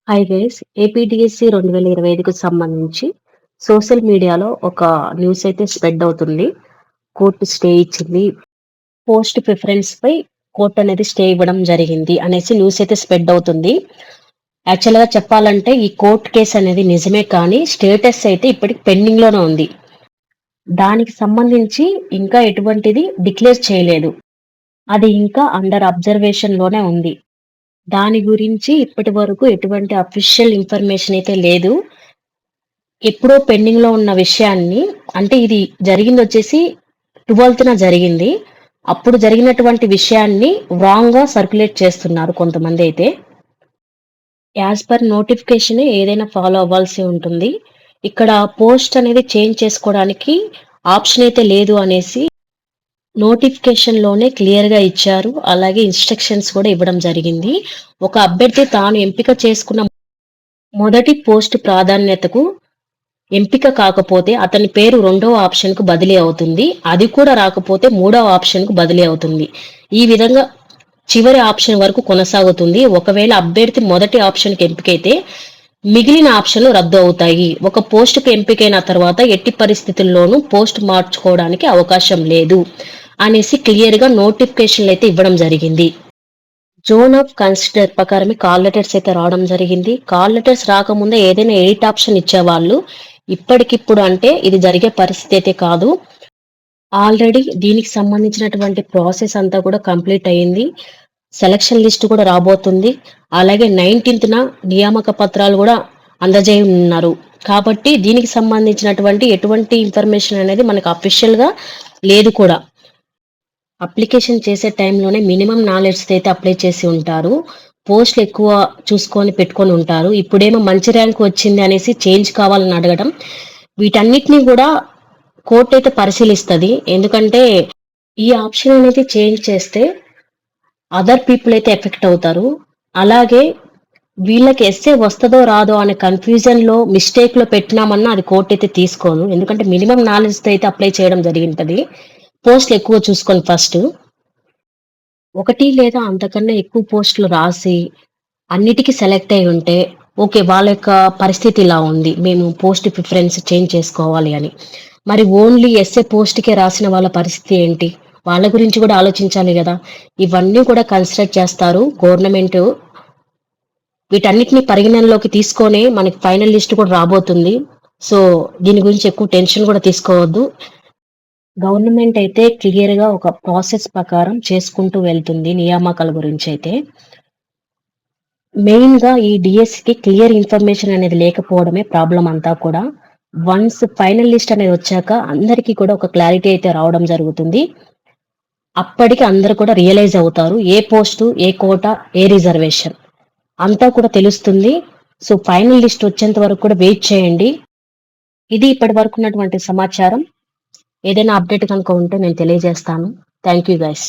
Hi guys, APDSC 2025కు సంబంధించి social మీడియాలో ఒక న్యూస్ అయితే స్ప్రెడ్ అవుతుంది. కోర్టు స్టే ఇచ్చింది. పోస్ట్ ప్రిఫరెన్స్ పై కోర్టు అనేది స్టే ఇవ్వడం జరిగింది అనేసి న్యూస్ అయితే స్ప్రెడ్ అవుతుంది. యాక్చువల్గా చెప్పాలంటే ఈ కోర్టు కేసు అనేది నిజమే, కానీ స్టేటస్ అయితే ఇప్పటికి పెండింగ్ లోనే ఉంది. దానికి సంబంధించి ఇంకా ఎటువంటిది డిక్లేర్ చేయలేదు. అది ఇంకా అండర్ అబ్జర్వేషన్ లోనే ఉంది. దాని గురించి ఇప్పటి వరకు ఎటువంటి అఫీషియల్ ఇన్ఫర్మేషన్ అయితే లేదు. ఎప్పుడో పెండింగ్ లో ఉన్న విషయాన్ని, అంటే ఇది జరిగిందొచ్చేసి 12న జరిగింది. అప్పుడు జరిగినటువంటి విషయాన్ని రాంగ్ గా సర్క్యులేట్ చేస్తున్నారు కొంతమంది అయితే. యాజ్ పర్ నోటిఫికేషన్ ఏదైనా ఫాలో అవ్వాల్సి ఉంటుంది. ఇక్కడ పోస్ట్ అనేది చేంజ్ చేసుకోవడానికి ఆప్షన్ అయితే లేదు అనేసి నోటిఫికేషన్ లోనే క్లియర్ గా ఇచ్చారు. అలాగే ఇన్స్ట్రక్షన్స్ కూడా ఇవ్వడం జరిగింది. ఒక అభ్యర్థి తాను ఎంపిక చేసుకున్న మొదటి పోస్ట్ ప్రాధాన్యతకు ఎంపిక కాకపోతే అతని పేరు రెండవ ఆప్షన్ కు బదిలీ అవుతుంది. అది కూడా రాకపోతే మూడవ ఆప్షన్ కు బదిలీ అవుతుంది. ఈ విధంగా చివరి ఆప్షన్ వరకు కొనసాగుతుంది. ఒకవేళ అభ్యర్థి మొదటి ఆప్షన్ కి ఎంపికైతే మిగిలిన ఆప్షన్లు రద్దు అవుతాయి. ఒక పోస్ట్ కు ఎంపికైన తర్వాత ఎట్టి పరిస్థితుల్లోనూ పోస్ట్ మార్చుకోవడానికి అవకాశం లేదు అనేసి క్లియర్ గా నోటిఫికేషన్లు అయితే ఇవ్వడం జరిగింది. జోన్ ఆఫ్ కన్సిడర్ ప్రకారమే కాల్ లెటర్స్ అయితే రావడం జరిగింది. కాల్ లెటర్స్ రాకముందే ఏదైనా ఎడిట్ ఆప్షన్ ఇచ్చేవాళ్ళు. ఇప్పటికిప్పుడు అంటే ఇది జరిగే పరిస్థితి అయితే కాదు. ఆల్రెడీ దీనికి సంబంధించినటువంటి ప్రాసెస్ అంతా కూడా కంప్లీట్ అయ్యింది. సెలక్షన్ లిస్ట్ కూడా రాబోతుంది. అలాగే 19న నియామక పత్రాలు కూడా అందజేయనున్నారు. కాబట్టి దీనికి సంబంధించినటువంటి ఎటువంటి ఇన్ఫర్మేషన్ అనేది మనకు అఫీషియల్ గా లేదు కూడా. అప్లికేషన్ చేసే టైంలోనే మినిమం నాలెడ్జ్ అయితే అప్లై చేసి ఉంటారు. పోస్టులు ఎక్కువ చూసుకొని పెట్టుకొని ఉంటారు. ఇప్పుడేమో మంచి ర్యాంక్ వచ్చింది అనేసి చేంజ్ కావాలని అడగడం, వీటన్నిటిని కూడా కోర్టు అయితే పరిశీలిస్తుంది. ఎందుకంటే ఈ ఆప్షన్ అనేది చేంజ్ చేస్తే అదర్ పీపుల్ అయితే ఎఫెక్ట్ అవుతారు. అలాగే వీళ్ళకి ఎస్ఏ వస్తుందో రాదో అనే కన్ఫ్యూజన్ లో మిస్టేక్ లో పెట్టినామన్నా అది కోర్టు అయితే తీసుకోదు. ఎందుకంటే మినిమం నాలెడ్జ్ తో అయితే అప్లై చేయడం జరిగింటది. పోస్టులు ఎక్కువ చూసుకొని ఫస్ట్ ఒకటి లేదా అంతకన్నా ఎక్కువ పోస్టులు రాసి అన్నిటికీ సెలెక్ట్ అయి ఉంటే ఓకే, వాళ్ళ యొక్క పరిస్థితి ఇలా ఉంది, మేము పోస్ట్ ప్రిఫరెన్స్ చేంజ్ చేసుకోవాలి అని. మరి ఓన్లీ ఎస్ఏ పోస్ట్కే రాసిన వాళ్ళ పరిస్థితి ఏంటి? వాళ్ళ గురించి కూడా ఆలోచించాలి కదా. ఇవన్నీ కూడా కన్సిడర్ చేస్తారు గవర్నమెంట్. వీటన్నిటిని పరిగణనలోకి తీసుకొనే మనకి ఫైనల్ లిస్ట్ కూడా రాబోతుంది. సో దీని గురించి ఎక్కువ టెన్షన్ కూడా తీసుకోవద్దు. గవర్నమెంట్ అయితే క్లియర్ గా ఒక ప్రాసెస్ ప్రకారం చేసుకుంటూ వెళ్తుంది నియామకాల గురించి అయితే. మెయిన్ గా ఈ డిఎస్సికి క్లియర్ ఇన్ఫర్మేషన్ అనేది లేకపోవడమే ప్రాబ్లం అంతా కూడా. వన్స్ ఫైనల్ లిస్ట్ అనేది వచ్చాక అందరికీ కూడా ఒక క్లారిటీ అయితే రావడం జరుగుతుంది. అప్పటికి అందరు కూడా రియలైజ్ అవుతారు ఏ పోస్టు, ఏ కోటా, ఏ రిజర్వేషన్ అంతా కూడా తెలుస్తుంది. సో ఫైనల్ లిస్ట్ వచ్చేంత వరకు కూడా వెయిట్ చేయండి. ఇది ఇప్పటి వరకు ఉన్నటువంటి సమాచారం. ఏదైనా అప్డేట్ కనుక ఉంటే నేను తెలియజేస్తాను. Thank you guys.